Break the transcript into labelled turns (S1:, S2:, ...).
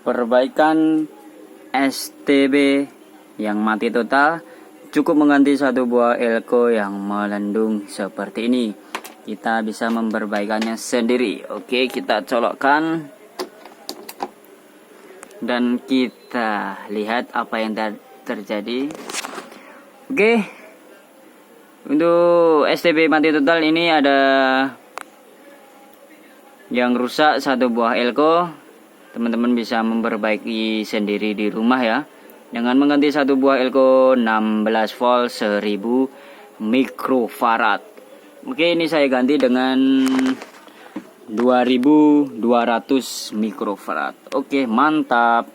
S1: Perbaikan STB yang mati total cukup mengganti satu buah elko yang melendung seperti ini. Kita bisa memperbaikannya sendiri. Oke, kita colokkan dan kita lihat apa yang terjadi. Oke, untuk STB mati total ini ada yang rusak satu buah elko. Teman-teman bisa memperbaiki sendiri di rumah ya, dengan mengganti satu buah elko 16 volt 1000 mikrofarad. Oke, ini saya ganti dengan 2200 mikrofarad. Oke, mantap.